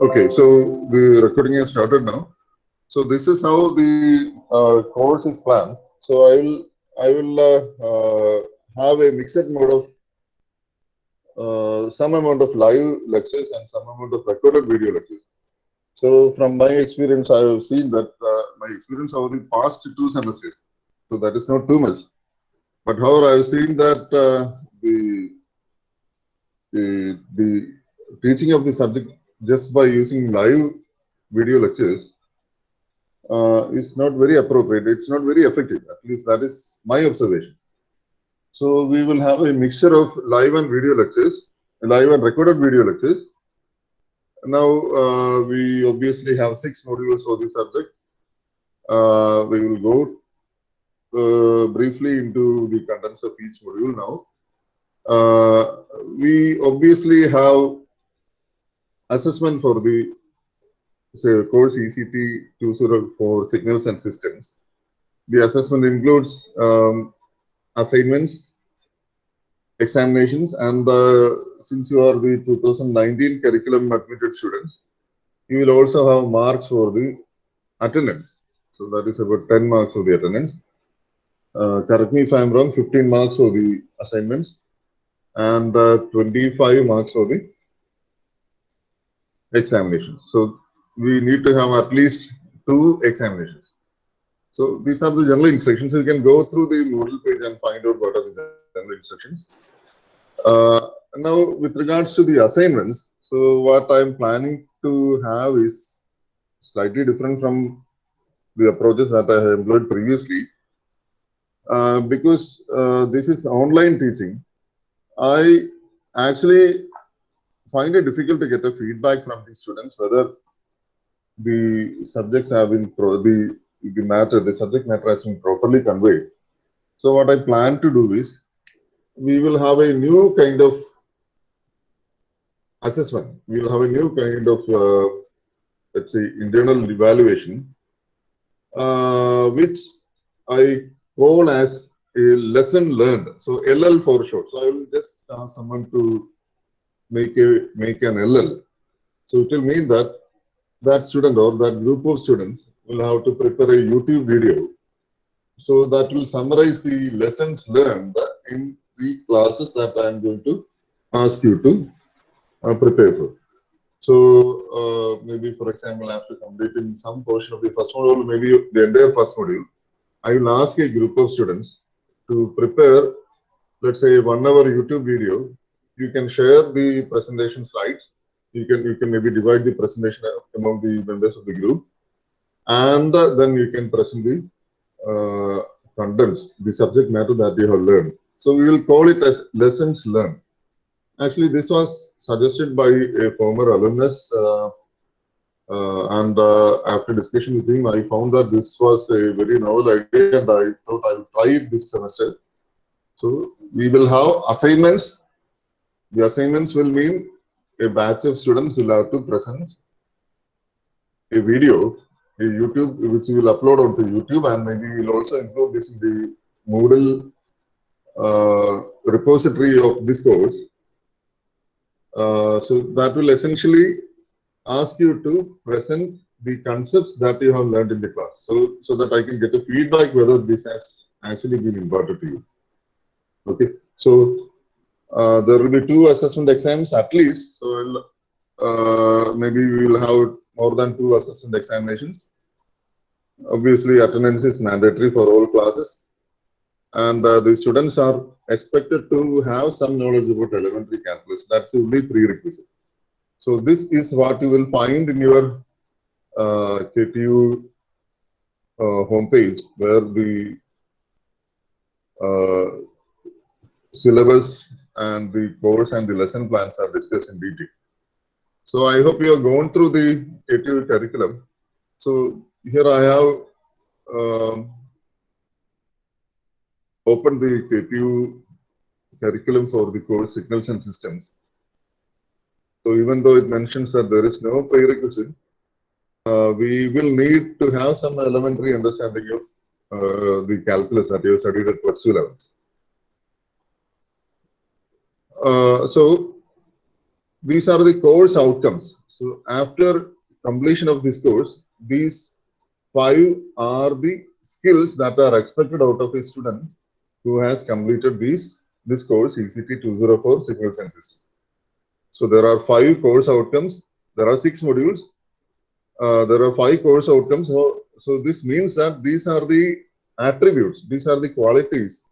Okay, so the recording has started now. So this is how the course is planned. So I will have a mixed mode of some amount of live lectures and some amount of recorded video lectures. So from my experience, I have seen that my experience over the past 2 semesters. So that is not too much. But however, I have seen that the teaching of the subject just by using live video lectures is not very appropriate. It's not very effective. At least that is my observation. So we will have a mixture of live and video lectures, live and recorded video lectures. Now we obviously have 6 modules for this subject. We will go briefly into the contents of each module now. We obviously have assessment for the course ECT 204 Signals and Systems. The assessment includes assignments, examinations, and since you are the 2019 curriculum admitted students, you will also have marks for the attendance. So that is about 10 marks for the attendance. Correct me if I am wrong, 15 marks for the assignments and 25 marks for the examinations. So we need to have at least 2 examinations. So these are the general instructions. You can go through the Moodle page and find out what are the general instructions. Now, with regards to the assignments, so what I'm planning to have is slightly different from the approaches that I have employed previously. Because this is online teaching, I actually find it difficult to get a feedback from the students whether the subjects have been the subject matter has been properly conveyed. So what I plan to do is we will have a new kind of assessment. We will have a new kind of let's say internal evaluation, which I call as a lesson learned. So LL for short. So I will just ask someone to make an LL. So it will mean that that student or that group of students will have to prepare a YouTube video. So that will summarize the lessons learned in the classes that I am going to ask you to prepare for. So maybe, for example, after completing some portion of the first module, maybe the entire first module, I will ask a group of students to prepare, let's say, 1 hour YouTube video. You can share the presentation slides. You can maybe divide the presentation among the members of the group, and then you can present the contents, the subject matter that you have learned. So we will call it as lessons learned. Actually, this was suggested by a former alumnus, and after discussion with him, I found that this was a very novel idea, and I thought I would try it this semester. So we will have assignments. The assignments will mean a batch of students will have to present a video, a YouTube, which we will upload onto YouTube, and maybe we will also include this in the Moodle repository of this course. So that will essentially ask you to present the concepts that you have learned in the class, so that I can get a feedback whether this has actually been imparted to you. Okay, so there will be 2 assessment exams at least. So maybe we will have more than 2 assessment examinations. Obviously, attendance is mandatory for all classes, and the students are expected to have some knowledge about elementary calculus. That's the only prerequisite. So this is what you will find in your KTU homepage, where the syllabus and the course and the lesson plans are discussed in detail. So I hope you have gone through the KTU curriculum. So here I have opened the KTU curriculum for the course Signals and Systems. So even though it mentions that there is no prerequisite, we will need to have some elementary understanding of the calculus that you have studied at +2 level. So these are the course outcomes. So after completion of this course, these 5 are the skills that are expected out of a student who has completed this course, ECT 204 Signals and Systems. So there are 5 course outcomes. There are 6 modules. There are 5 course outcomes. So this means that these are the attributes, these are the qualities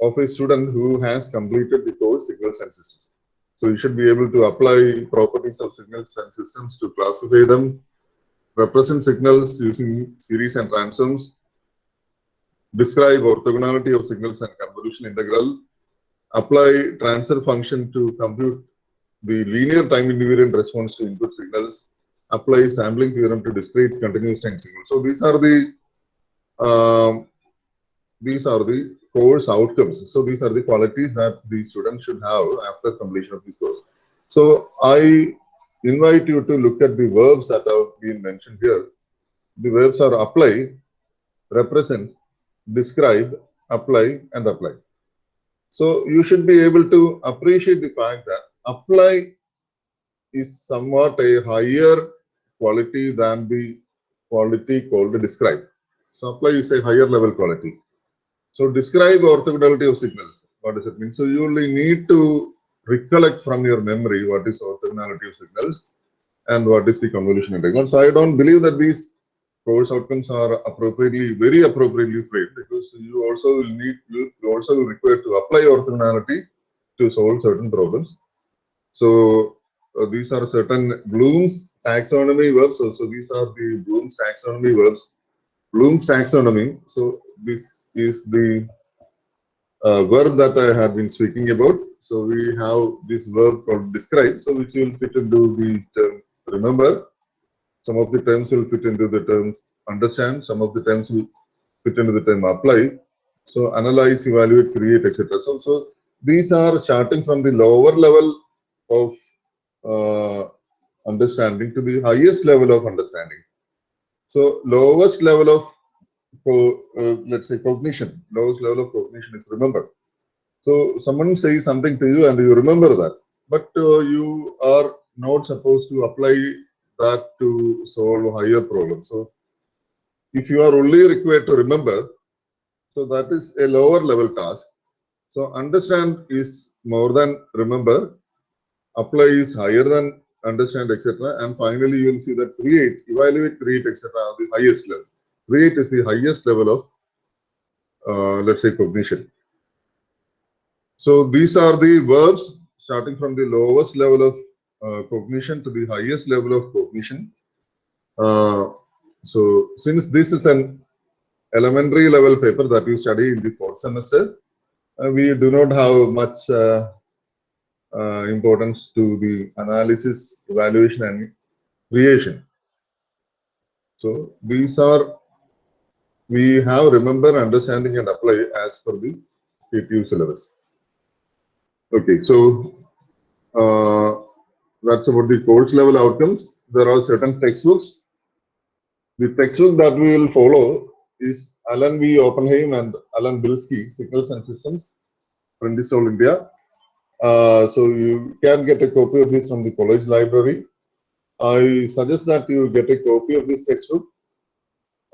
of a student who has completed the course Signals and Systems. So you should be able to apply properties of signals and systems to classify them, represent signals using series and transforms, describe orthogonality of signals and convolution integral, apply transfer function to compute the linear time invariant response to input signals, apply sampling theorem to discrete continuous time signals. So these are the course outcomes. So these are the qualities that the student should have after completion of this course. So I invite you to look at the verbs that have been mentioned here. The verbs are apply, represent, describe, apply, and apply. So you should be able to appreciate the fact that apply is somewhat a higher quality than the quality called describe. So apply is a higher level quality. So describe orthogonality of signals. What does it mean? So you only need to recollect from your memory what is orthogonality of signals and what is the convolution integral. So I don't believe that these course outcomes are very appropriately framed, because you also will require to apply orthogonality to solve certain problems. So these are certain Bloom's taxonomy verbs. So these are the Bloom's taxonomy verbs. Bloom's taxonomy. So this is the verb that I had been speaking about. So we have this verb called describe, so which will fit into the term remember. Some of the terms will fit into the term understand. Some of the terms will fit into the term apply. So analyze, evaluate, create, etc. So these are starting from the lower level of understanding to the highest level of understanding. So lowest level of let's say cognition, lowest level of cognition is remember. So someone says something to you and you remember that, but you are not supposed to apply that to solve higher problems. So if you are only required to remember, so that is a lower level task. So understand is more than remember, apply is higher than understand, etc. And finally, you will see that create, evaluate, create, etc. are the highest level. Create is the highest level of, let's say, cognition. So these are the verbs starting from the lowest level of cognition to the highest level of cognition. So since this is an elementary level paper that you study in the 4th semester, we do not have much importance to the analysis, evaluation, and creation. So these are, we have remember, understanding, and apply as per the PTU syllabus. Okay, so that's about the course level outcomes. There are certain textbooks. The textbook that we will follow is Alan V. Oppenheim and Alan Bilski, Signals and Systems, Prentice Hall, India. So you can get a copy of this from the college library. I suggest that you get a copy of this textbook,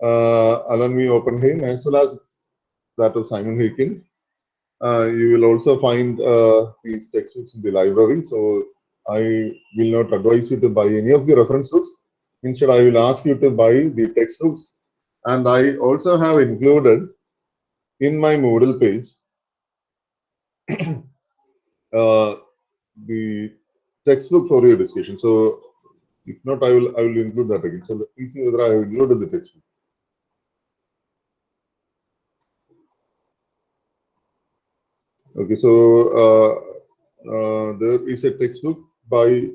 Alan V. Oppenheim, as well as that of Simon Heikin. You will also find these textbooks in the library. So I will not advise you to buy any of the reference books. Instead, I will ask you to buy the textbooks. And I also have included in my Moodle page the textbook for your discussion. So if not, I will include that again. So let me see whether I have included the textbook. Okay, so there is a textbook by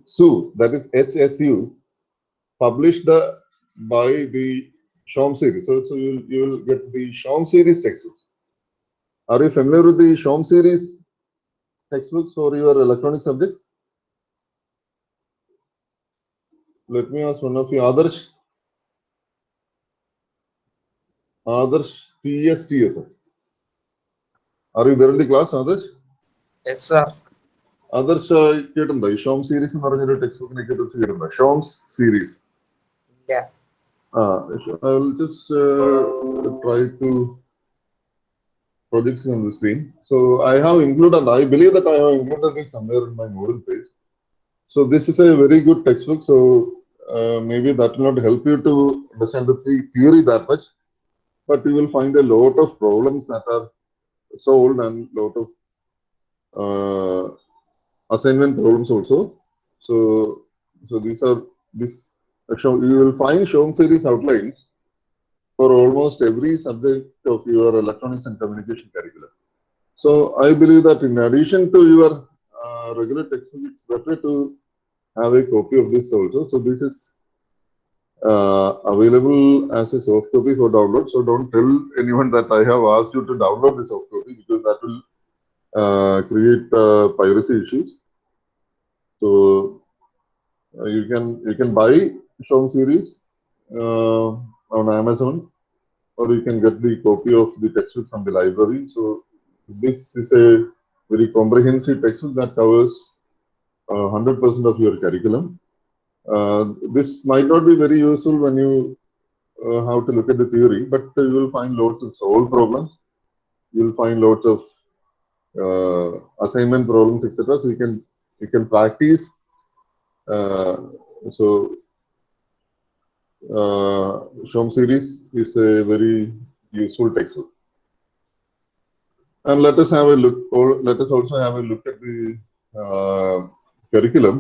Su, that is HSU, published by the Schaum series. So you will get the Schaum series textbooks. Are you familiar with the Schaum series textbooks for your electronic subjects? Let me ask one of you, Adarsh TSTS. Are you there in the class, Adarsh? Yes, sir. Others കേട്ടിട്ടുണ്ടോ? ഈ ഷോം series എന്ന് പറഞ്ഞൊരു text ബുക്കിനെ കുറിച്ച് കേട്ടിട്ടുണ്ടോ? ഷോംസ് series. Yeah. I will just try to project on the screen. So I have included, I believe that I have included this somewhere in my Moodle page. So this is a very good textbook. So maybe that will not help you to understand the theory that much, but you will find a lot of problems that are solved and lot of assignment problems also. So these are this you will find Shom series outlines for almost every subject of your electronics and communication curriculum. So I believe that in addition to your regular textbook, it's better to have a copy of this also. So this is available as a soft copy for download. So don't tell anyone that I have asked you to download the soft copy, because that will create piracy issues. So you can buy Shom series on Amazon, or you can get the copy of the textbook from the library. So this is a very comprehensive textbook that covers 100% of your curriculum. This might not be very useful when you have to look at the theory, but you will find lots of solved problems. You will find lots of assignment problems, etc. So you can practice. So Shom series is a very useful textbook. And let us have a look, or let us also have a look at the curriculum.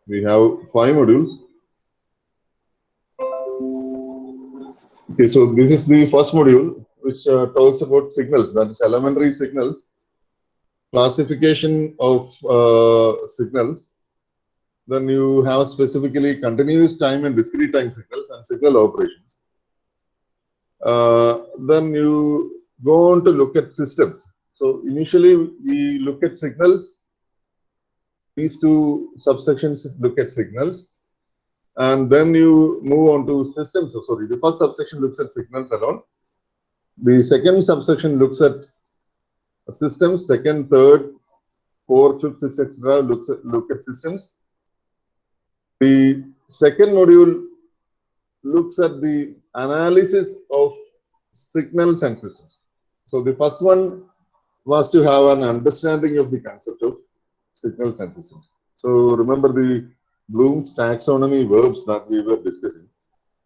We have 5 modules. Okay, so this is the first module, which talks about signals, that is elementary signals, classification of signals. Then you have specifically continuous time and discrete time signals and signal operations. Then you go on to look at systems. So initially we look at signals. These two subsections look at signals, and then you move on to systems. So sorry, the first subsection looks at signals alone. The second subsection looks at systems. Second, third, fourth, fifth, etc. look at systems. The second module looks at the analysis of signals and systems. So the first one was to have an understanding of the concept of signals and systems. So remember the Bloom's taxonomy verbs that we were discussing.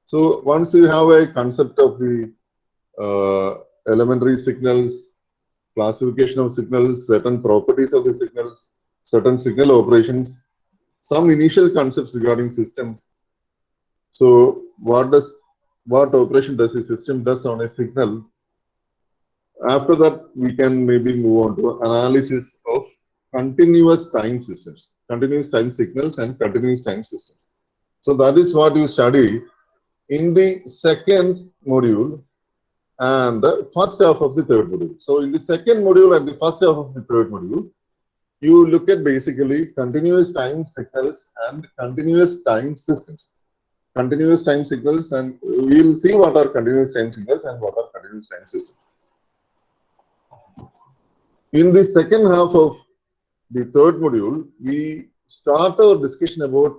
So once you have a concept of the elementary signals, classification of signals, certain properties of the signals, certain signal operations, some initial concepts regarding systems. So what operation does a system does on a signal? After that, we can maybe move on to analysis of continuous time systems, continuous time signals and continuous time systems. So that is what you study in the second module and the first half of the third module. So in the second module and the first half of the third module, you look at basically continuous time signals and continuous time systems. Continuous time signals, and we'll see what are continuous time signals and what are continuous time systems. In the second half of the third module, we start our discussion about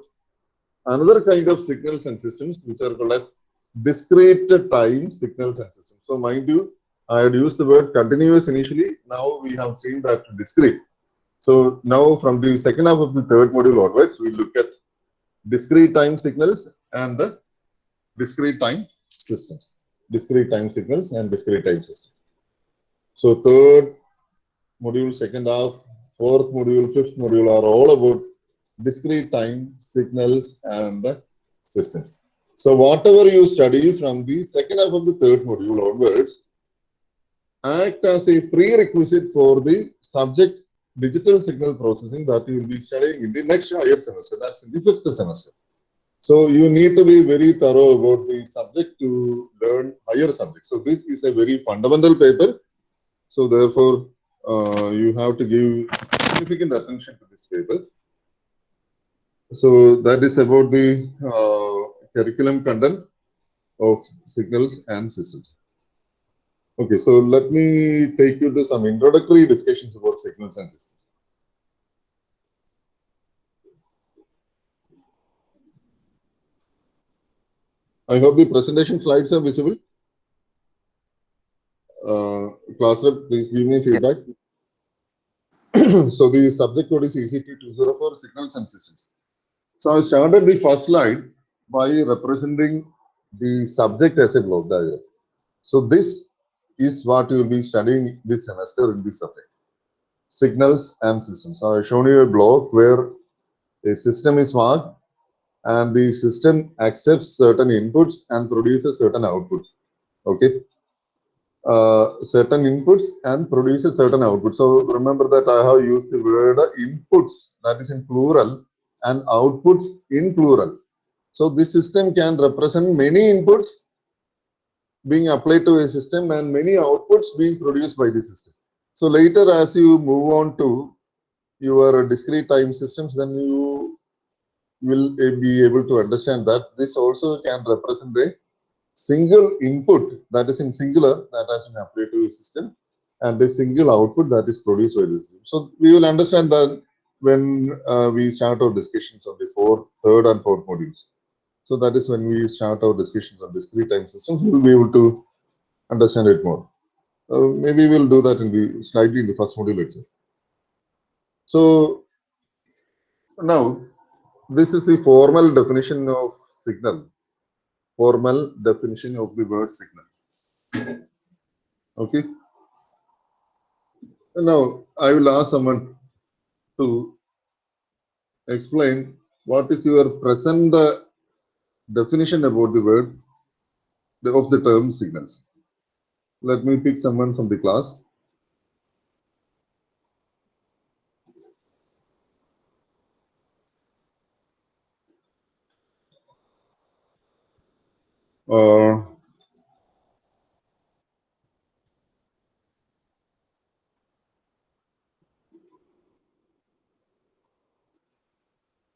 another kind of signals and systems, which are called as discrete time signals and systems. So mind you, I had used the word continuous initially. Now we have seen that discrete. So now from the second half of the third module onwards, we look at discrete time signals and the discrete time systems. Discrete time signals and discrete time systems. So third module, second half, fourth module, fifth module are all about discrete time signals and the systems. So whatever you study from the second half of the third module onwards act as a prerequisite for the subject digital signal processing that you will be studying in the next higher semester, that's in the 5th semester. So you need to be very thorough about the subject to learn higher subjects. So this is a very fundamental paper. So therefore, you have to give significant attention to this paper. So that is about the curriculum content of signals and systems. Okay, so let me take you to some introductory discussions about signals and systems. I hope the presentation slides are visible. Class rep, please give me feedback. So the subject code is ECT204 signals and systems. So I started the first slide by representing the subject as a block diagram. So this is what you will be studying this semester in this subject, signals and systems. So I've shown you a block where a system is marked and the system accepts certain inputs and produces certain outputs. Okay. Certain inputs and produces certain outputs. So remember that I have used the word inputs, that is in plural, and outputs in plural. So this system can represent many inputs being applied to a system and many outputs being produced by the system. So later, as you move on to your discrete time systems, then you will be able to understand that this also can represent a single input that is in singular that has been applied to a system and a single output that is produced by the system. So we will understand that when we start our discussions on the third and fourth modules. So that is when we start our discussions on discrete time systems, we will be able to understand it more. Maybe we'll do that in the first module itself. So now this is the formal definition of signal, formal definition of the word signal. Okay. Now I will ask someone to explain what is your present definition about the word of the term signals. Let me pick someone from the class.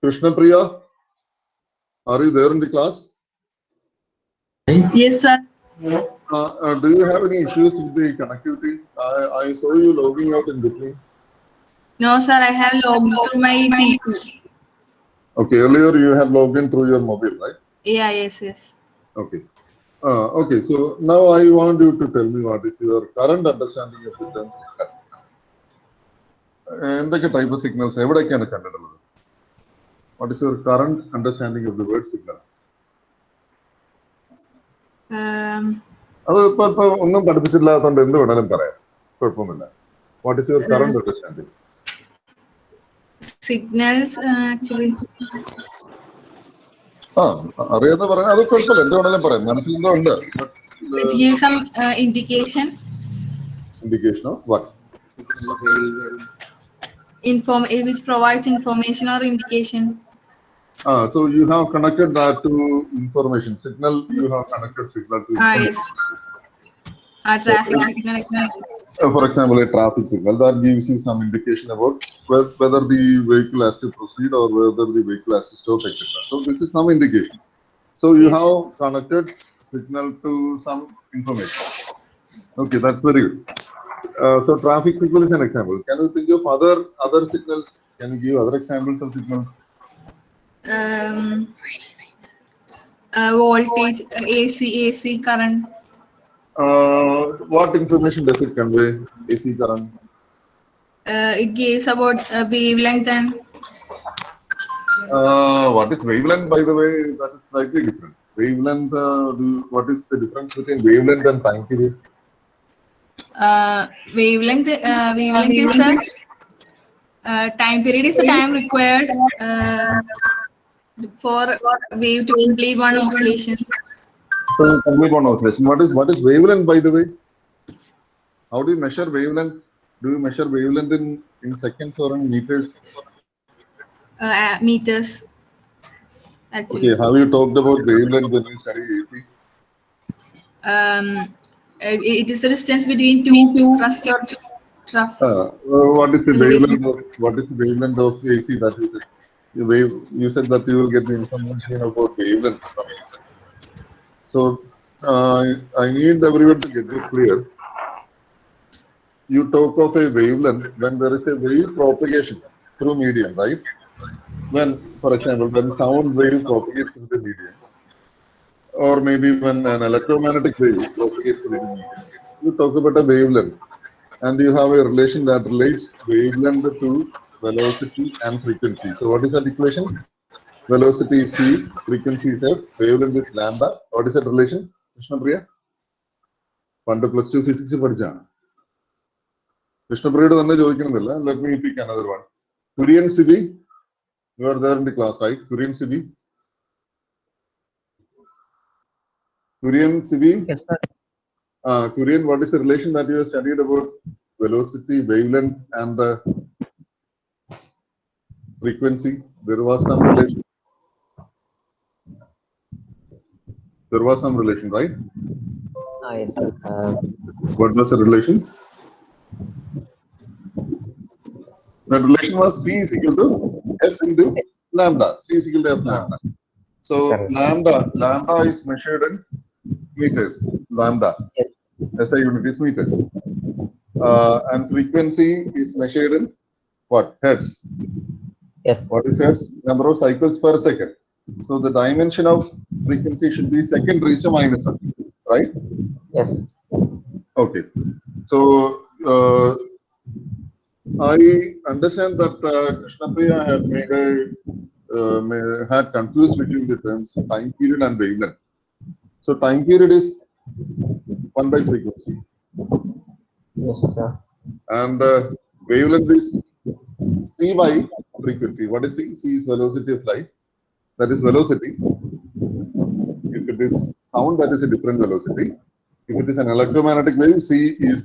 Krishna Priya, are you there in the class? Yes, sir. Do you have any issues with the connectivity? I saw you logging out in between. No, sir, I have logged through my PC. Okay, earlier you had logged in through your mobile, right? Yeah, yes. Okay. Okay, so now I want you to tell me what is your current understanding of the term signal. എന്തൊക്കെ type of signals എവിടേക്കാണ് കണ്ടിട്ടുള്ളത്? What is your current understanding of the word signal? അത് ഇപ്പൊ ഒന്നും പഠിപ്പിച്ചില്ലാത്തതുകൊണ്ട് എന്ത് വേണേലും പറയാം, കുഴപ്പമൊന്നുമില്ല. What is your current understanding? Signals actually. അറിയാതെ പറയാം, അത് കുഴപ്പമില്ല, എന്ത് വേണേലും പറയാം, മനസ്സിലെന്തോ ഉണ്ട്. It gives some indication. Indication of what? Which provides information or indication. So you have connected that to information signal. You have connected signal to information. Yes. A traffic signal. For example, a traffic signal that gives you some indication about whether the vehicle has to proceed or whether the vehicle has to stop, etc. So this is some indication. So you have connected signal to some information. Okay, that's very good. So traffic signal is an example. Can you think of other signals? Can you give other examples of signals? Voltage, AC current. What information does it convey? AC current. It gives about wavelength and. What is wavelength, by the way? That is slightly different. Wavelength. What is the difference between wavelength and time period? Wavelength is a time period is the time required for wave to complete one oscillation. So complete one oscillation. What is wavelength, by the way? How do you measure wavelength? Do you measure wavelength in seconds or in meters? Meters. Actually. Okay. Have you talked about wavelength when you study AC? It is the distance between two thrust or what is the wavelength of AC that you said? You said that you will get the information about wavelength from AC. So I need everyone to get this clear. you talk of a wavelength when there is a wave propagation through medium, right? When, for example, when sound wave propagates through the medium, or maybe when an electromagnetic wave propagates through the medium, you talk about a wavelength, and you have a relation that relates wavelength to velocity and frequency. So what is that equation? Velocity is c, frequency is f, wavelength is lambda. What is that relation? Krishnapriya? Panda +2 physics പഠിച്ചാണ്. Krishnapriya തന്നെ ചോദിക്കണമെന്നില്ല. Let me pick another one. Kurian Sibi, you are there in the class, right? Kurian Sibi. Kurian Sibi. Yes, sir. Kurian, what is the relation that you have studied about velocity, wavelength, and frequency? There was some relation. There was some relation, right? Yes, sir. What was the relation? That relation was C is equal to F into lambda. C is equal to F lambda. So lambda is measured in meters. Lambda. Yes. SI unit is meters. And frequency is measured in what? Hertz. Yes. What is hertz? Number of cycles per second. So the dimension of frequency should be second raised to -1, right? Yes. Okay. So I understand that Krishnapriya had confused between the terms time period and wavelength. So time period is 1 by frequency, Yes, sir. and wavelength is c by frequency. What is c? C is velocity of light. That is velocity. If it is sound, that is a different velocity. If it is an electromagnetic wave, c is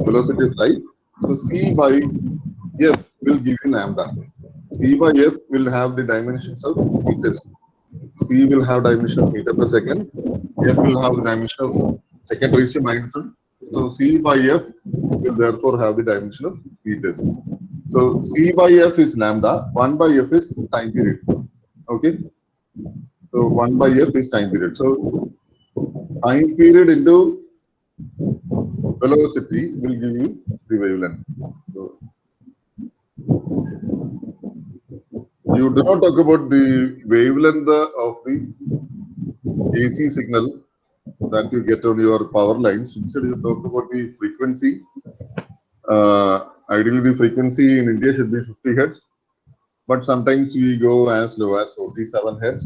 velocity of light. So c by f will give you lambda. C by f will have the dimensions of meters. C will have dimension of meter per second. F will have the dimension of second raised to -1. So C by F will therefore have the dimension of meters. So C by F is lambda. 1 by F is time period. Okay. So 1 by F is time period. So time period into velocity will give you the wavelength. So you do not talk about the wavelength of the AC signal that you get on your power lines. Instead, you talk about the frequency. Ideally, the frequency in India should be 50 hertz, but sometimes we go as low as 47 hertz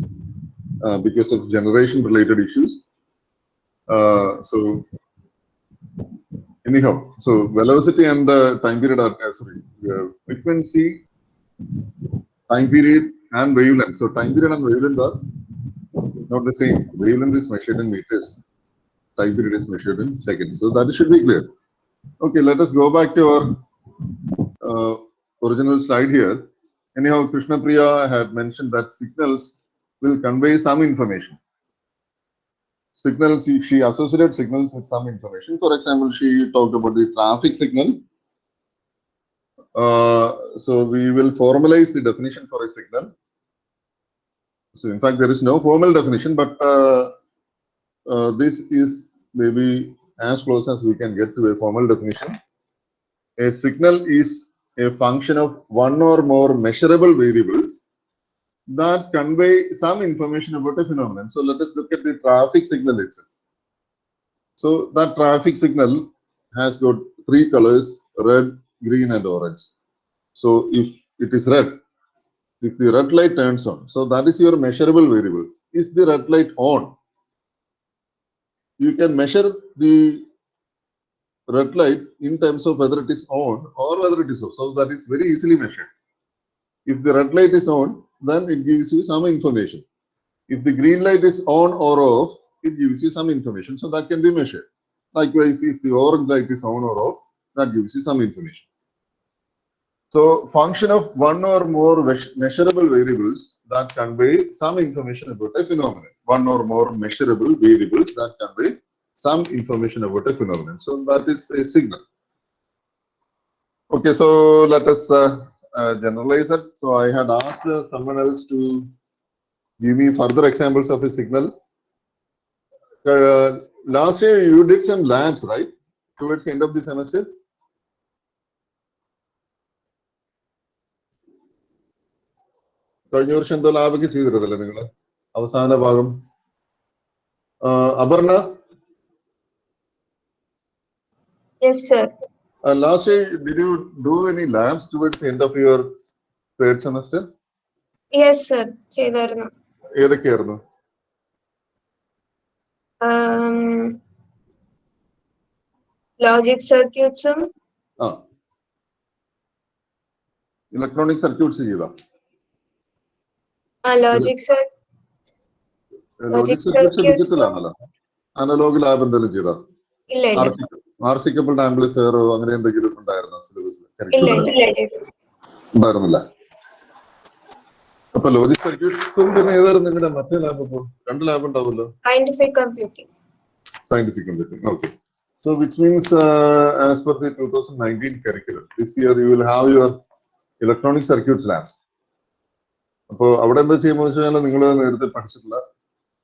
because of generation-related issues. So anyhow, so velocity and time period are frequency, time period, and wavelength. So time period and wavelength are not the same. Wavelength is measured in meters. Time period is measured in seconds. So that should be clear. Okay, let us go back to our original slide here. Anyhow, Krishnapriya had mentioned that signals will convey some information. Signals, she associated signals with some information. For example, she talked about the traffic signal. So we will formalize the definition for a signal. So in fact, there is no formal definition, but this is maybe as close as we can get to a formal definition. A signal is a function of one or more measurable variables that convey some information about a phenomenon. So let us look at the traffic signal itself. So that traffic signal has got 3 colors: red, green, and orange. So if it is red, if the red light turns on, so that is your measurable variable. Is the red light on? You can measure the red light in terms of whether it is on or whether it is off. So that is very easily measured. If the red light is on, then it gives you some information. If the green light is on or off, it gives you some information. So that can be measured. Likewise, if the orange light is on or off, that gives you some information. So function of one or more measurable variables that convey some information about a phenomenon. One or more measurable variables that convey some information about a phenomenon. So that is a signal. Okay, so let us generalize it. So I had asked someone else to give me further examples of a signal. Last year you did some labs, right? towards the end of the semester? കഴിഞ്ഞ വർഷം എന്തോ ലാബൊക്കെ ചെയ്തിരുന്നല്ലേ നിങ്ങൾ അവസാന ഭാഗം? Aparna? Yes, sir. Last year, did you do any labs towards the end of your third semester? Yes, sir. ചെയ്തായിരുന്നു. ഏതൊക്കെയായിരുന്നു? Logic circuits. Electronic circuits ചെയ്താ? Logic circuits digital ആണല്ലോ. Analogue lab എന്തെങ്കിലും ചെയ്താ? ഇല്ല. RC coupled ആംപ്ലിഫയറോ അങ്ങനെ എന്തെങ്കിലും ഉണ്ടായിരുന്നോ സിലബസിൽ? ഉണ്ടായിരുന്നില്ല. അപ്പൊ ലോജിക് സർക്യൂട്ട്സും പിന്നെ ഏതായിരുന്നു നിങ്ങളുടെ മറ്റേ ലാബ്? ഇപ്പോൾ 2 ലാബ് ഉണ്ടാവുമല്ലോ. Scientific computing. Okay. So which means as per the 2019 curriculum, this year you will have your electronic circuits labs. അപ്പോൾ അവിടെ എന്താ ചെയ്യുമ്പോൾ വെച്ചാൽ നിങ്ങൾ നേരത്തെ പഠിച്ചിട്ടുള്ള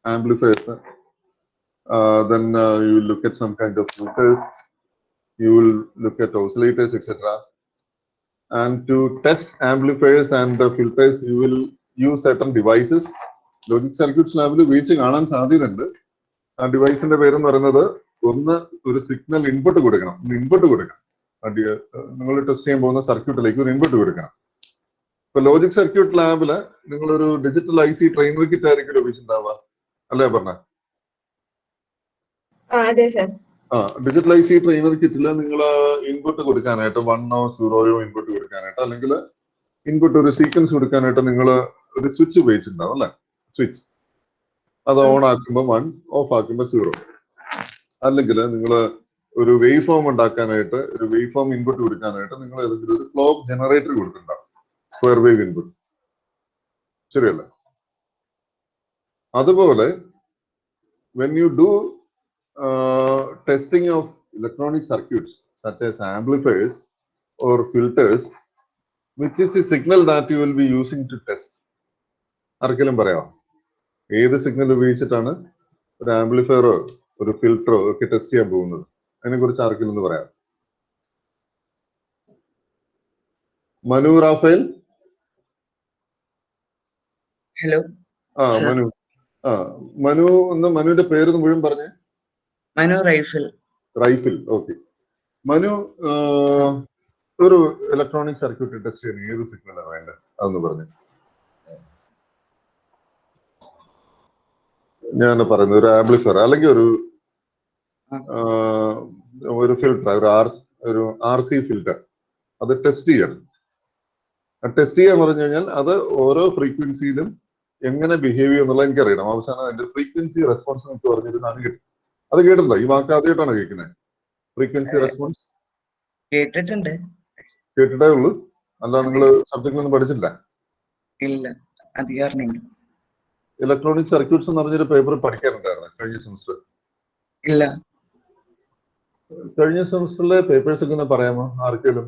amplifiers, then you will look at some kind of filters, you will look at oscillators, etc. And to test amplifiers and the filters, you will use certain devices. Logic circuits ലാബിൽ ഉപയോഗിച്ച് കാണാൻ സാധ്യതയുണ്ട്. ആ ഡിവൈസിന്റെ പേരെന്ന് പറയുന്നത്, ഒന്ന് ഒരു സിഗ്നൽ ഇൻപുട്ട് കൊടുക്കണം. നിങ്ങൾ ടെസ്റ്റ് ചെയ്യാൻ പോകുന്ന സർക്യൂട്ടിലേക്ക് ഒരു ഇൻപുട്ട് കൊടുക്കണം. ഇപ്പൊ ലോജിക് സർക്യൂട്ട് ലാബില് നിങ്ങളൊരു ഡിജിറ്റൽ IC ട്രെയിനർ കിറ്റ് ആയിരിക്കും ഉപയോഗിച്ചിട്ടുണ്ടാവുക, അല്ലേ പറഞ്ഞ? അതെ സർ. ഡിജിറ്റൽ IC ട്രെയിനർ കിറ്റില് നിങ്ങൾ ഇൻപുട്ട് കൊടുക്കാനായിട്ട് 1 or 0 ഇൻപുട്ട് കൊടുക്കാനായിട്ട്, അല്ലെങ്കിൽ ഇൻപുട്ട് ഒരു സീക്വൻസ് കൊടുക്കാനായിട്ട് നിങ്ങൾ ഒരു സ്വിച്ച് ഉപയോഗിച്ചിട്ടുണ്ടാവും, അല്ലെ? സ്വിച്ച് അത് ഓൺ ആക്കുമ്പോൾ 1, ഓഫ് ആക്കുമ്പോൾ 0. അല്ലെങ്കിൽ നിങ്ങൾ ഒരു വേവ് ഫോം ഉണ്ടാക്കാനായിട്ട്, ഒരു വേവ് ഫോം ഇൻപുട്ട് കൊടുക്കാനായിട്ട് നിങ്ങൾ ഏതെങ്കിലും ഒരു ക്ലോക്ക് ജനറേറ്റർ കൊടുത്തിട്ടുണ്ടാവും, സ്ക്വയർ വേവ് ഇൻപുട്ട്, ശരിയല്ലേ? അതുപോലെ when you do testing of electronic circuits such as amplifiers or filters, which is the signal that you will be using to test? ആർക്കെങ്കിലും പറയാമോ ഏത് സിഗ്നൽ ഉപയോഗിച്ചിട്ടാണ് ഒരു ആംപ്ലിഫയറോ ഒരു ഫിൽറ്ററോ ഒക്കെ ടെസ്റ്റ് ചെയ്യാൻ പോകുന്നത്? അതിനെ കുറിച്ച് ആർക്കെങ്കിലും ഒന്ന് പറയാം? മനു റാഫേൽ? ഹലോ. മനു. മനു ഒന്ന് മനുവിന്റെ പേര് മുഴുവൻ പറഞ്ഞേ. മനു റൈഫിൽ. ഓക്കെ. മനു, ഒരു ഇലക്ട്രോണിക് സർക്യൂട്ട് ടെസ്റ്റ് ചെയ്യാൻ ഏത് സിഗ്നലാണ് വേണ്ടത് അതൊന്ന് പറഞ്ഞു. ഞാൻ പറയുന്നത് ഒരു ആംപ്ലിഫയർ അല്ലെങ്കിൽ ഒരു ഫിൽറ്റർ, ഒരു RC ഫിൽറ്റർ, അത് ടെസ്റ്റ് ചെയ്യണം. ടെസ്റ്റ് ചെയ്യാന്ന് പറഞ്ഞു കഴിഞ്ഞാൽ അത് ഓരോ ഫ്രീക്വൻസിയിലും എങ്ങനെ ബിഹേവ് ചെയ്യും എന്നുള്ളത് എനിക്കറിയണം. അവസാനം അതിന്റെ ഫ്രീക്വൻസി റെസ്പോൺസ് എനിക്ക് പറഞ്ഞൊരു സാധനം കിട്ടും. അത് കേട്ടിട്ടുണ്ടോ? ഈ വാക്ക് ആദ്യമായിട്ടാണ് കേൾക്കുന്നത്. ഫ്രീക്വൻസി റെസ്പോൺസ് കേട്ടിട്ടുണ്ട്. കേട്ടിട്ടേ ഉള്ളൂ, അല്ല നിങ്ങൾ സബ്ജക്റ്റിലൊന്നും പഠിച്ചില്ല? ഇല്ല, അധികം. ഇലക്ട്രോണിക് സർക്യൂട്ട്സ് എന്ന് പറഞ്ഞൊരു പേപ്പർ പഠിക്കാറുണ്ടായിരുന്നു കഴിഞ്ഞ സെമസ്റ്റർ? ഇല്ല. കഴിഞ്ഞ സെമസ്റ്ററിലെ പേപ്പേഴ്സ് ഒക്കെ ഒന്ന് പറയാമോ ആർക്കെങ്കിലും?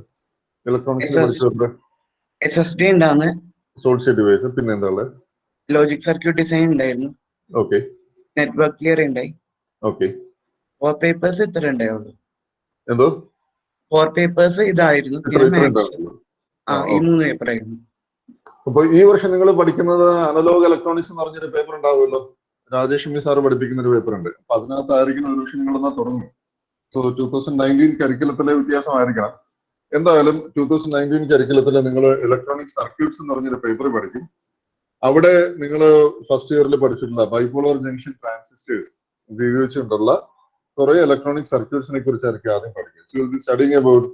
ഇലക്ട്രോണിക്സിൽ പഠിച്ച പേപ്പർ SSD ഉണ്ടാന്ന്, സോളിഡ് സ്റ്റേറ്റ് ഡിവൈസ്, പിന്നെ എന്താ ഉള്ളത്? ലോജിക് സർക്യൂട്ട് ഡിസൈൻ ഉണ്ടായിരുന്നു. ഓക്കെ. നെറ്റ്വർക്ക് തിയറി ഉണ്ടായി. ഓക്കെ. 4 പേപ്പേഴ്സ് ഇത്ര ഉണ്ടായുള്ളൂ. എന്തോ 4 പേപ്പേഴ്സ് ഇതായിരുന്നു. ഈ 3 പേപ്പർ ആയിരുന്നു. അപ്പൊ ഈ വർഷം നിങ്ങൾ പഠിക്കുന്നത് അനലോഗ് ഇലക്ട്രോണിക്സ് എന്ന് പറഞ്ഞൊരു പേപ്പർ ഉണ്ടാവുമല്ലോ, രാജേഷ് മി സാറ് പഠിപ്പിക്കുന്ന ഒരു പേപ്പർ ഉണ്ട്. അപ്പൊ അതിനകത്തായിരിക്കും ഒരു വർഷം നിങ്ങൾ എന്നാ തുടങ്ങും. സോ 2019 കരിക്കുലത്തിലെ വ്യത്യാസമായിരിക്കണം. എന്തായാലും 2019 കരിക്കുലത്തിൽ നിങ്ങൾ ഇലക്ട്രോണിക് സർക്യൂട്ട്സ് എന്ന് പറഞ്ഞൊരു പേപ്പർ പഠിക്കും. അവിടെ നിങ്ങൾ ഫസ്റ്റ് ഇയറിൽ പഠിച്ചിട്ടുള്ള ബൈപോളർ ജംഗ്ഷൻ ട്രാൻസിസ്റ്റേഴ്സ് ഉപയോഗിച്ചിട്ടുള്ള കുറെ ഇലക്ട്രോണിക് സർക്യൂട്ട്സിനെ കുറിച്ചായിരിക്കും ആദ്യം പഠിക്കുക. So you'll be studying about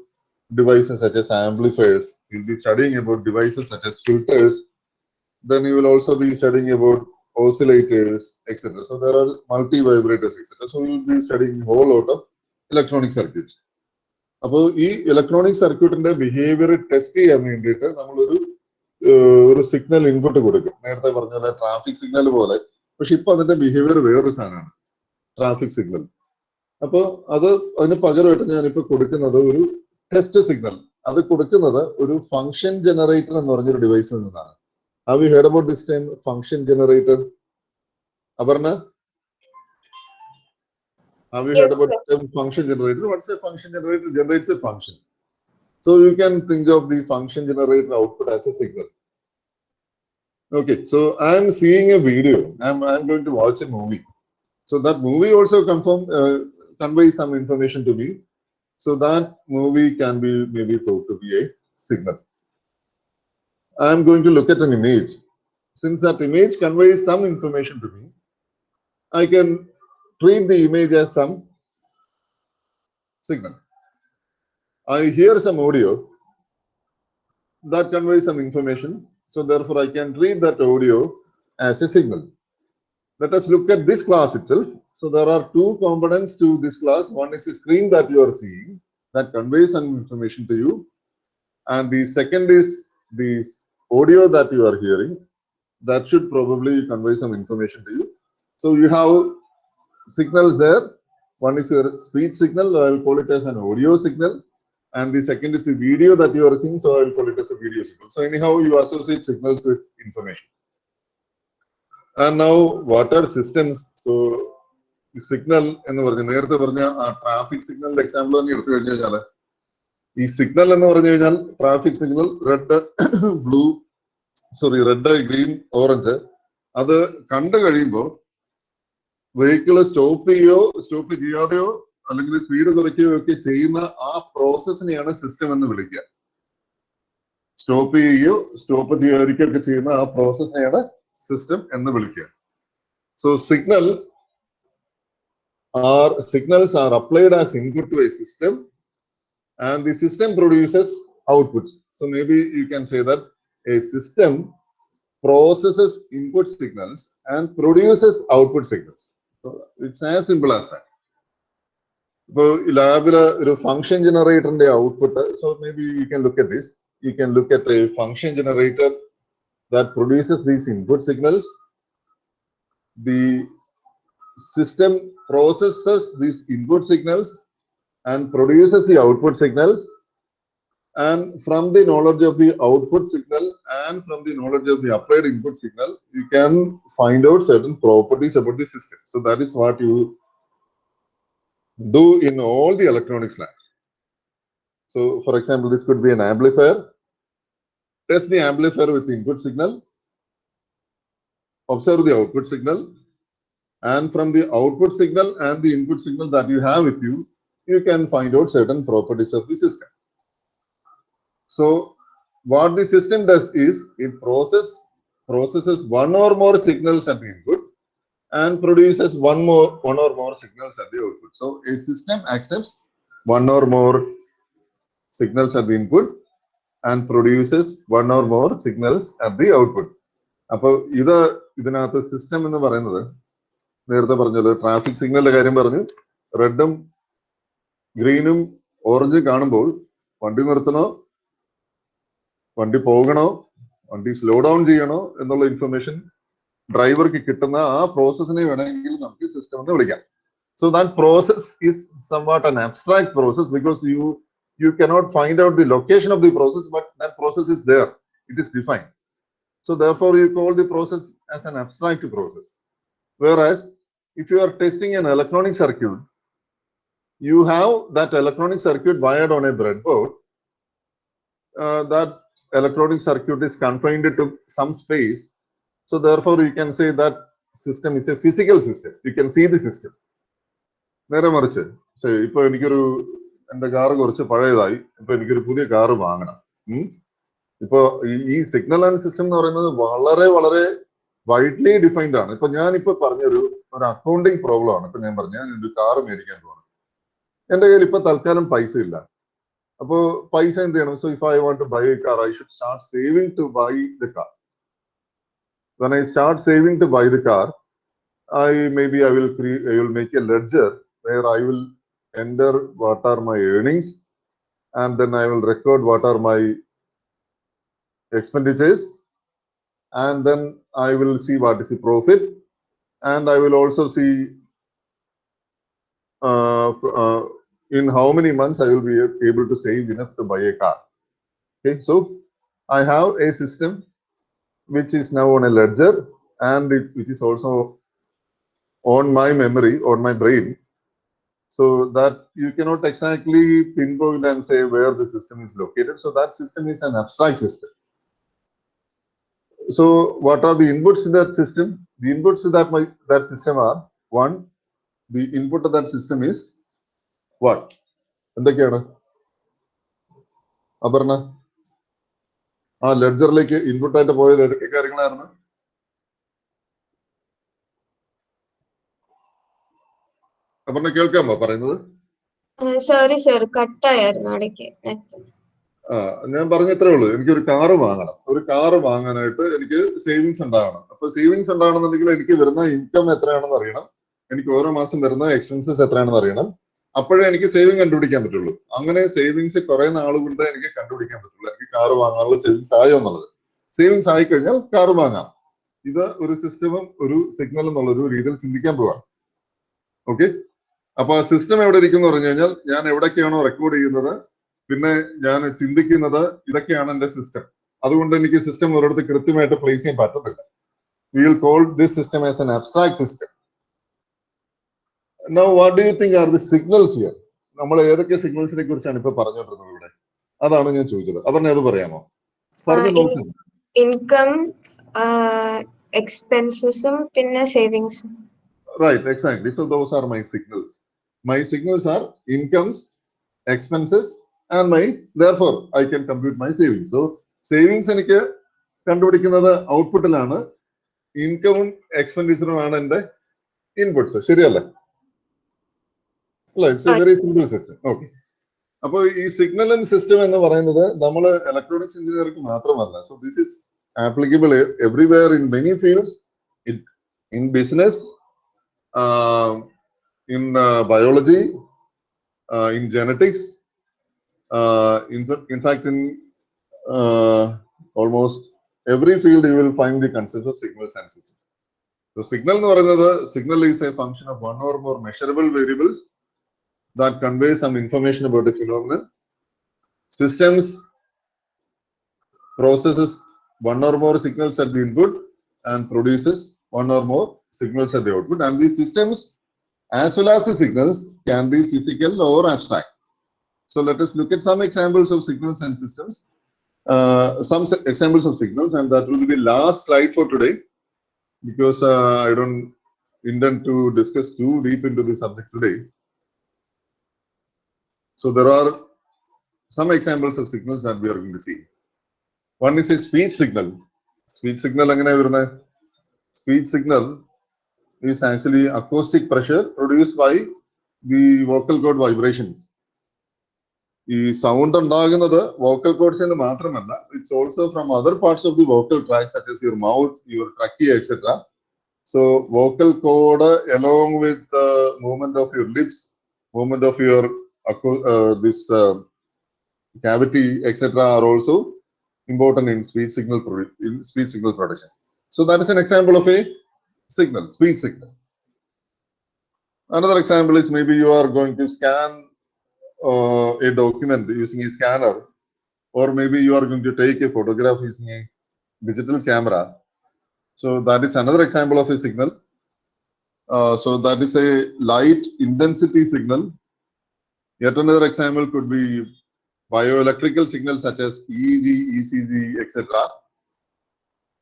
devices such as amplifiers, you'll be studying about devices such as filters, then you will also be studying about oscillators, etc. So there are multi-vibrators, etc. So you'll be studying a whole lot of electronic circuits. അപ്പോൾ ഈ electronic സർക്യൂട്ടിന്റെ behaviour test ചെയ്യാൻ വേണ്ടിയിട്ട് നമ്മളൊരു signal input കൊടുക്കും. നേരത്തെ പറഞ്ഞ പോലെ ട്രാഫിക് സിഗ്നൽ പോലെ, പക്ഷെ ഇപ്പൊ അതിന്റെ ബിഹേവിയർ വേറൊരു സാധനമാണ്, ട്രാഫിക് സിഗ്നൽ. അപ്പോൾ അതിന് പകരമായിട്ട് ഞാനിപ്പോ കൊടുക്കുന്നത് ഒരു ടെസ്റ്റ് സിഗ്നൽ. അത് കൊടുക്കുന്നത് ഒരു ഫംഗ്ഷൻ ജനറേറ്റർ എന്ന് പറഞ്ഞൊരു ഡിവൈസിൽ നിന്നാണ്. Have you heard about this time function generator? Aparna? Have you Yes, heard about sir. a function generator? What's a function generator? Generates a function. So you can think of the function generator output as a signal. Okay, so I'm seeing a video. I'm going to watch a movie. So that movie also conveys some information to me. So that movie can be maybe thought to be a signal. I'm going to look at an image. Since that image conveys some information to me, I can treat the image as some signal. I hear some audio that conveys some information. So therefore, I can treat that audio as a signal. Let us look at this class itself. So there are two components to this class. One is a screen that you are seeing that conveys some information to you. And the second is the audio that you are hearing that should probably convey some information to you. So you have signals there. One is your speech signal, I'll call it as an audio signal. And the second is the video that you are seeing, so I'll call it as a video signal. So anyhow, you associate signals with information. And now, what are systems? So signal in the traffic signal example, this signal in traffic signal, red, blue, sorry, red, green, orange. That's vehicle stop cheyadeyo allengi speed കുറയ്ക്കുകയോ ഒക്കെ ചെയ്യുന്ന ആ പ്രോസസ്സിനെയാണ് system എന്ന് വിളിക്കുക. Stop ചെയ്യുകയോ stop ചെയ്യാതിരിക്കുകയോ ഒക്കെ ചെയ്യുന്ന ആ പ്രോസസ്സിനെയാണ് സിസ്റ്റം എന്ന് വിളിക്കുക. So signals are applied as input to a system and the system produces outputs. So maybe you can say that a system processes input signals and produces output signals. So it's as simple as that. So a function generator in the output. So maybe you can look at this. You can look at a function generator that produces these input signals. The system processes these input signals and produces the output signals. And from the knowledge of the output signal and from the knowledge of the applied input signal, you can find out certain properties about the system. So that is what you do in all the electronics labs. So for example, this could be an amplifier. Test the amplifier with the input signal. Observe the output signal. And from the output signal and the input signal that you have with you, you can find out certain properties of the system. So what the system does is it processes one or more signals at the input and produces one or more signals at the output. So a system accepts one or more signals at the input and produces one or more signals at the output. അപ്പോൾ ഇതിനകത്ത് system എന്ന് പറയുന്നത് നേരത്തെ പറഞ്ഞത് traffic സിഗ്നലിന്റെ കാര്യം പറഞ്ഞു. റെഡും ഗ്രീനും ഓറഞ്ചും കാണുമ്പോൾ വണ്ടി നിർത്തണോ, വണ്ടി പോകണോ, വണ്ടി സ്ലോ ഡൗൺ ചെയ്യണോ എന്നുള്ള ഇൻഫർമേഷൻ ഡ്രൈവർക്ക് കിട്ടുന്ന ആ പ്രോസസ്സിനെ വേണമെങ്കിൽ നമുക്ക് സിസ്റ്റം എന്ന് വിളിക്കാം. So that process is somewhat an abstract process because you cannot find out the location of the process, but that process is there. It is defined. So therefore, you call the process as an abstract process. Whereas, if you are testing an electronic circuit, you have that electronic circuit wired on a breadboard. That electronic circuit is confined to some space. So therefore, you can say that system is a physical system. You can see the system. നേരെ മറിച്ച് ഇപ്പൊ എനിക്കൊരു എന്റെ car കുറച്ച് പഴയതായി, ഇപ്പൊ എനിക്കൊരു പുതിയ car വാങ്ങണം. ഇപ്പൊ ഈ സിഗ്നൽ ആൻഡ് സിസ്റ്റം എന്ന് പറയുന്നത് വളരെ വളരെ വൈഡ്ലി ഡിഫൈൻഡ് ആണ്. ഇപ്പൊ ഞാനിപ്പോ പറഞ്ഞൊരു അക്കൗണ്ടിങ് പ്രോബ്ലം ആണ്. ഇപ്പൊ ഞാൻ പറഞ്ഞു ഞാൻ ഒരു കാറ് മേടിക്കാൻ പോകണം, എന്റെ കയ്യിൽ ഇപ്പൊ തൽക്കാലം പൈസ ഇല്ല. അപ്പോ പൈസ എന്ത് ചെയ്യണം? So if I want to buy a car, I should start saving to buy the car. When I start saving to buy the car, I will make a ledger where I will enter what are my earnings and then I will record what are my expenditures and then I will see what is the profit and I will also see in how many months I will be able to save enough to buy a car. Okay, so I have a system which is now on a ledger and which is also on my memory, on my brain. So that you cannot exactly pinpoint and say where the system is located. So that system is an abstract system. So what are the inputs in that system? The inputs to that system are, one, the input of that system is what? എന്തൊക്കെയാണ് അപർണ? ആ ലെഡ്ജറിലേക്ക് input ആയിട്ട് പോയത് ഏതൊക്കെ കാര്യങ്ങളായിരുന്നു? അപർണ കേൾക്കാമോ പറയുന്നത്? Sorry sir, കട്ടായിരുന്നു ഇടയ്ക്ക്. ഞാൻ പറഞ്ഞ ഇത്രേ ഉള്ളൂ. എനിക്കൊരു കാറ് വാങ്ങണം. ഒരു കാറ് വാങ്ങാനായിട്ട് എനിക്ക് സേവിങ്സ് ഉണ്ടാകണം. അപ്പൊ സേവിങ്സ് ഉണ്ടാകണമെന്നുണ്ടെങ്കിൽ എനിക്ക് വരുന്ന ഇൻകം എത്രയാണെന്ന് അറിയണം, എനിക്ക് ഓരോ മാസം വരുന്ന എക്സ്പെൻസസ് എത്രയാണെന്ന് അറിയണം. അപ്പോഴേ എനിക്ക് സേവിങ് കണ്ടുപിടിക്കാൻ പറ്റുള്ളൂ. അങ്ങനെ സേവിങ്സ് കുറെ നാളുകൊണ്ട് എനിക്ക് കണ്ടുപിടിക്കാൻ പറ്റുള്ളൂ എനിക്ക് കാറ് വാങ്ങാനുള്ള സേവിങ്സ് ആയോ എന്നുള്ളത്. സേവിങ്സ് ആയിക്കഴിഞ്ഞാൽ കാറ് വാങ്ങാം. ഇത് ഒരു സിസ്റ്റവും ഒരു സിഗ്നൽ എന്നുള്ളൊരു രീതിയിൽ ചിന്തിക്കാൻ പോവാം. ഓക്കെ, അപ്പൊ ആ സിസ്റ്റം എവിടെ ഇരിക്കും എന്ന് പറഞ്ഞു കഴിഞ്ഞാൽ, ഞാൻ എവിടൊക്കെയാണോ റെക്കോർഡ് ചെയ്യുന്നത്, പിന്നെ ഞാൻ ചിന്തിക്കുന്നത്, ഇതൊക്കെയാണ് എന്റെ സിസ്റ്റം. അതുകൊണ്ട് എനിക്ക് സിസ്റ്റം ഒരിടത്ത് കൃത്യമായിട്ട് പ്ലേസ് ചെയ്യാൻ പറ്റത്തില്ല. We will call this system as an abstract system. Now, what do you think are the signals here? നമ്മൾ ഏതൊക്കെ സിഗ്നൽസിനെ കുറിച്ചാണ് ഇപ്പൊ പറഞ്ഞുകൊണ്ടിരുന്നത് ഇവിടെ? അതാണ് ഞാൻ ചോദിച്ചത്. അപർണ അത് പറയാമോ? ഇൻകം, എക്സ്പെൻസസും പിന്നെ സേവിങ്സും. Right, exactly. So those are my signals. My signals are incomes, expenses, and therefore I can compute my savings. So savings എനിക്ക് കണ്ടുപിടിക്കുന്നത് ഔട്ട്പുട്ടിലാണ്, ഇൻകമും എക്സ്പെൻഡിച്ചറും ആണ് എന്റെ ഇൻപുട്സ്. ശരിയല്ലേ? അല്ല, it's A very simple system. Okay, അപ്പോൾ ഈ സിഗ്നൽ ആൻഡ് സിസ്റ്റം എന്ന് പറയുന്നത് നമ്മൾ ഇലക്ട്രോണിക്സ് എഞ്ചിനീയർക്ക് മാത്രമല്ല. So this is applicable everywhere in many fields, in business, in biology, in genetics, in fact, in almost every field you will find the concept of signals and systems. So signal എന്ന് പറയുന്നത്, signal is a function of one or more measurable variables that convey some information about a phenomenon. Systems processes one or more signals at the input and produces one or more signals at the output, and these systems as well as the signals can be physical or abstract. So let us look at some examples of signals and systems, some examples of signals, and that will be the last slide for today, because I don't intend to discuss too deep into the subject today. So there are some examples of signals that we are going to see. One is a speech signal. Speech signal angane varuna? Speech signal is actually acoustic pressure produced by the vocal cord vibrations. ഈ sound ഉണ്ടാകുന്നത് vocal cords എന്ന് മാത്രമല്ല, it's also from other parts of the vocal tract such as your mouth, your trachea etcetera. So vocal code along with movement of your lips, movement of your this cavity etc. are also important in speech signal production. So that is an example of a signal, speech signal. Another example is maybe you are going to scan a document using a scanner, or maybe you are going to take a photograph using a digital camera. So that is another example of a signal. So that is a light intensity signal. Yet another example could be bioelectrical signals such as EEG, ECG, etc.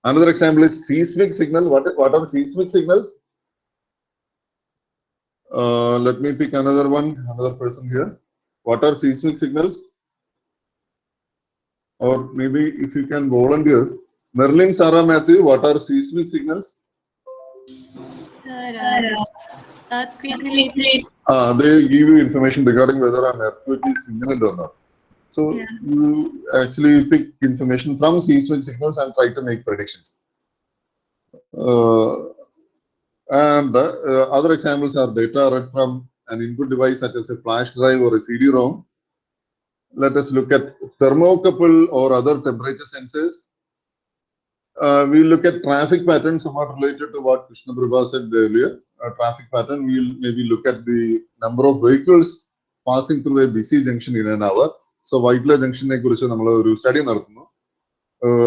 Another example is seismic signal. What are seismic signals? Let me pick another person here. What are seismic signals? Or maybe if you can volunteer, Merlin, Sarah, Matthew, what are seismic signals? Sir, earthquake. They give you information regarding whether an earthquake is imminent or not. So you actually pick information from seismic signals and try to make predictions. And other examples are data read from an input device such as a flash drive or a CD-ROM. Let us look at thermocouple or other temperature sensors. We look at traffic patterns, somewhat related to what Krishna Prabha said earlier. A traffic pattern, we'll maybe look at the number of vehicles passing through a busy junction in an hour. So Whiteler Junction ne kurichu nammal oru study nadatthunnu.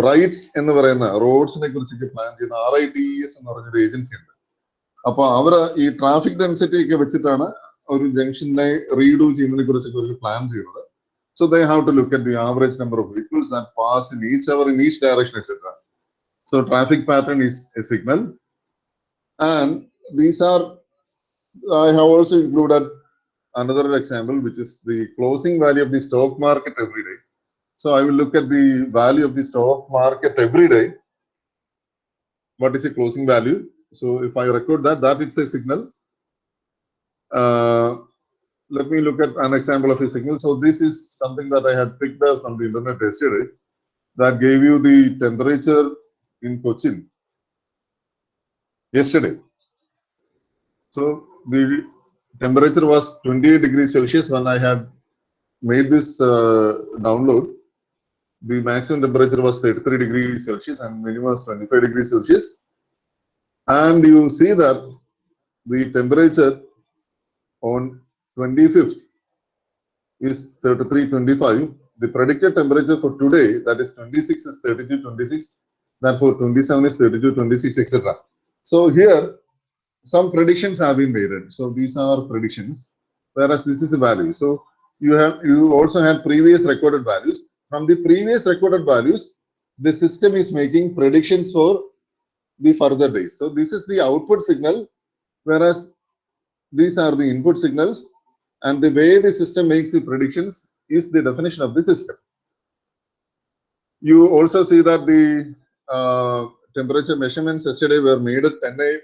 Rights ennu parayunna roads ne kurichu plan cheyna RITES ennu parayunna agency undu. അപ്പോൾ അവർ ഈ traffic density ഒക്കെ വെച്ചിട്ടാണ് ഒരു ജംഗ്ഷനെ read ചെയ്യുന്നതിനെ കുറിച്ചൊക്കെ ഒരു plan ചെയ്യുന്നത്. So they have to look at the average number of vehicles that pass in each hour in each direction, etc. So traffic pattern is a signal, and these are, I have also included another example, which is the closing value of the stock market every day. So I will look at the value of the stock market every day. What is the closing value? So if I record that, it's a signal. Let me look at an example of a signal. So this is something that I had picked up from the internet yesterday that gave you the temperature in Cochin yesterday. So the temperature was 28 degrees Celsius when I had made this download. The maximum temperature was 33 degrees Celsius and minimum was 25 degrees Celsius. And you see that the temperature on 25th is 33.25. The predicted temperature for today, that is 26, is 32.26. That for 27 is 32.26, etc. So here, some predictions have been made. So these are predictions, whereas this is the value. So you also have previous recorded values. From the previous recorded values, the system is making predictions for the further days. So this is the output signal, whereas these are the input signals, and the way the system makes the predictions is the definition of the system. You also see that the temperature measurements yesterday were made at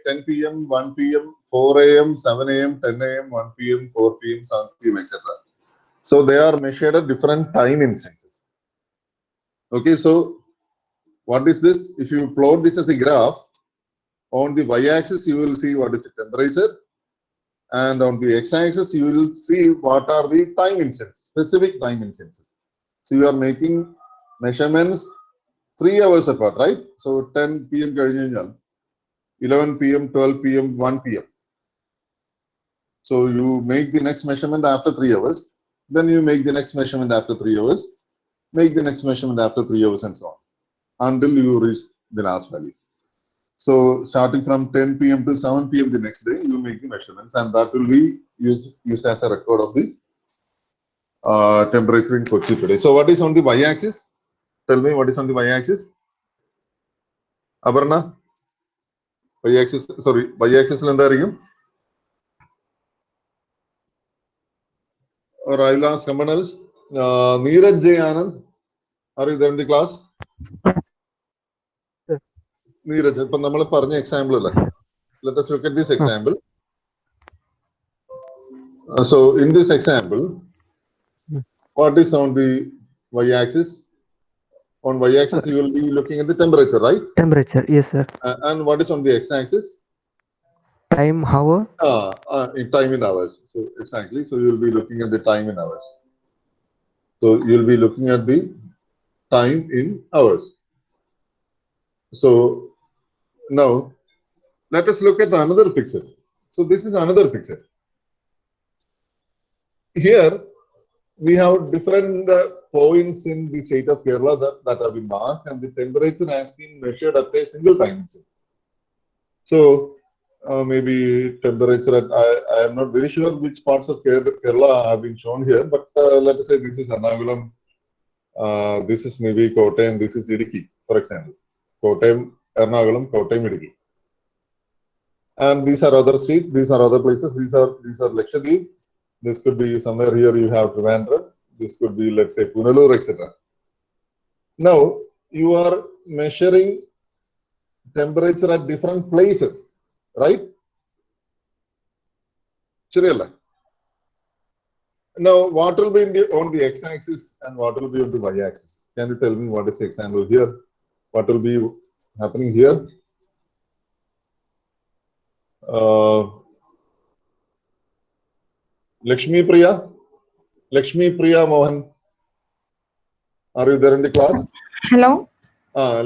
10 p.m., 1 p.m., 4 a.m., 7 a.m., 10 a.m., 1 p.m., 4 p.m., 7 p.m., etc. So they are measured at different time instances. Okay, so what is this? If you plot this as a graph, on the y-axis you will see what is the temperature, and on the x-axis you will see what are the time instances, specific time instances. So you are making measurements 3 hours apart, right? So 10 p.m. 11 p.m., 12 p.m., 1 p.m. So you make the next measurement after 3 hours, then you make the next measurement after 3 hours, make the next measurement after 3 hours, and so on, until you reach the last value. So starting from 10 p.m. to 7 p.m. the next day, you make the measurements, and that will be used as a record of the temperature in Kochi today. So what is on the y-axis? Tell me what is on the y-axis. Aparna? Y-axis, sorry, y-axis എന്തായിരിക്കും? Or I will ask someone else. Neeraj J. Anand, are you there in the class? Neeraj, ഇപ്പം നമ്മൾ പറഞ്ഞ example അല്ലേ? Let us look at this example. So in this example, what is on the y-axis? On y-axis, you will be looking at the temperature, right? Temperature, yes, sir. And what is on the x-axis? Time, hour. In time in hours. So exactly. So you will be looking at the time in hours. So you will be looking at the time in hours. So now let us look at another picture. So this is another picture. Here we have different points in the state of Kerala that have been marked, and the temperature has been measured at a single time. So maybe temperature at, I am not very sure which parts of Kerala have been shown here, but let us say this is Ernakulam, this is maybe Kottayam, this is Idukki, for example. Kottayam, Ernakulam, Kottayam, Idukki. And these are other states, these are other places, these are Lakshadweep. This could be somewhere here you have Trivandrum. This could be, let's say, Punalur, etc. Now you are measuring temperature at different places, right? Now what will be on the x-axis and what will be on the y-axis? Can you tell me what is the example here? What will be happening here? Lakshmi Priya Mohan, are you there in the class? Hello.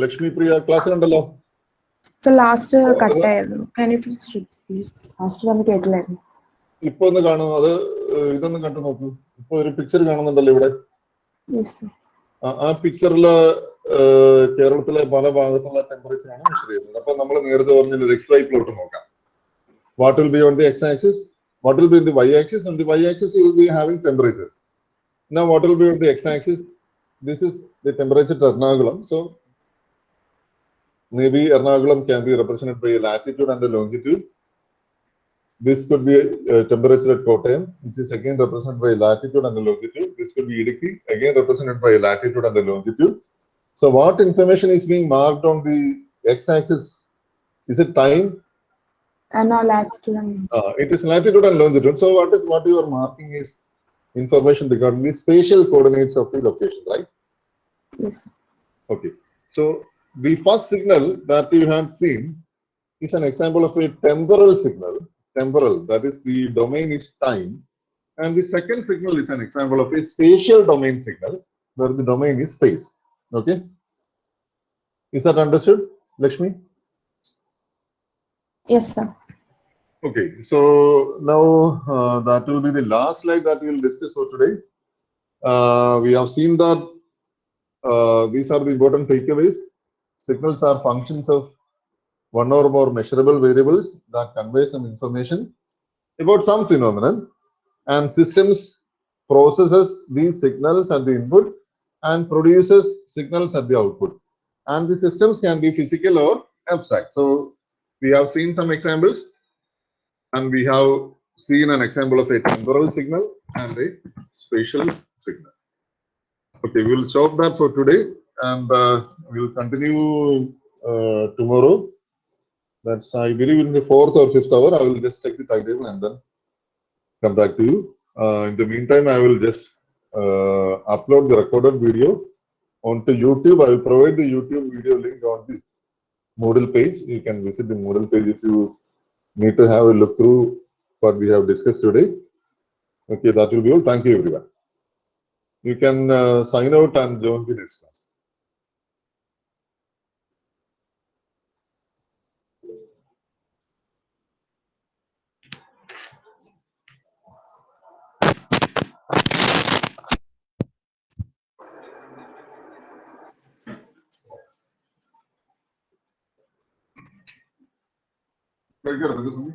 Lakshmi Priya, class ഉണ്ടല്ലോ. So last cut ആയിരുന്നു. Can you please repeat? Last one കേട്ടില്ലായിരുന്നു. ഇപ്പൊ ഒന്ന് കാണും, അത് ഇതൊന്ന് കണ്ടു നോക്കൂ. ഇപ്പൊ ഒരു പിക്ചർ കാണുന്നുണ്ടല്ലോ ഇവിടെ. Yes, sir. ആ പിക്ചറില് കേരളത്തിലെ പല ഭാഗത്തുള്ള ടെമ്പറേച്ചർ ആണ് മെഷർ ചെയ്യുന്നത്. അപ്പൊ നമ്മൾ നേരത്തെ പറഞ്ഞ ഒരു XY പ്ലോട്ട് നോക്കാം. What will be on the x-axis? what will be in the y-axis? On the y-axis, you will be having temperature. Now, what will be on the x-axis? This is the temperature at Ernakulam. So, maybe Ernakulam can be represented by a latitude and a longitude. This could be a temperature at Kottayam, which is again represented by latitude and the longitude. This could be Idukki, again represented by latitude and the longitude. So, what information is being marked on the x-axis? Is it time? And now latitude and It is latitude and longitude. So, what you are marking is information regarding the spatial coordinates of the location, right? yes, sir. Okay. So, the first signal that you have seen is an example of a temporal signal. Temporal, that is, the domain is time. And the second signal is an example of a spatial domain signal, where the domain is space. Okay. Is that understood, Lakshmi? Yes, sir. Okay. So now that will be the last slide that we will discuss for today. We have seen that these are the important takeaways. Signals are functions of one or more measurable variables that convey some information about some phenomenon, and systems processes these signals at the input and produces signals at the output. And the systems can be physical or abstract. So we have seen some examples, and we have seen an example of a temporal signal and a spatial signal. Okay, we will stop that for today, and we will continue tomorrow. That's, I believe, in the 4th or 5th hour. I will just check the timetable and then come back to you. In the meantime, I will just upload the recorded video onto YouTube. I will provide the YouTube video link on the Moodle page. You can visit the Moodle page if you need to have a look through what we have discussed today. Okay, that will be all. Thank you, everyone. You can sign out and join the next class. Very good.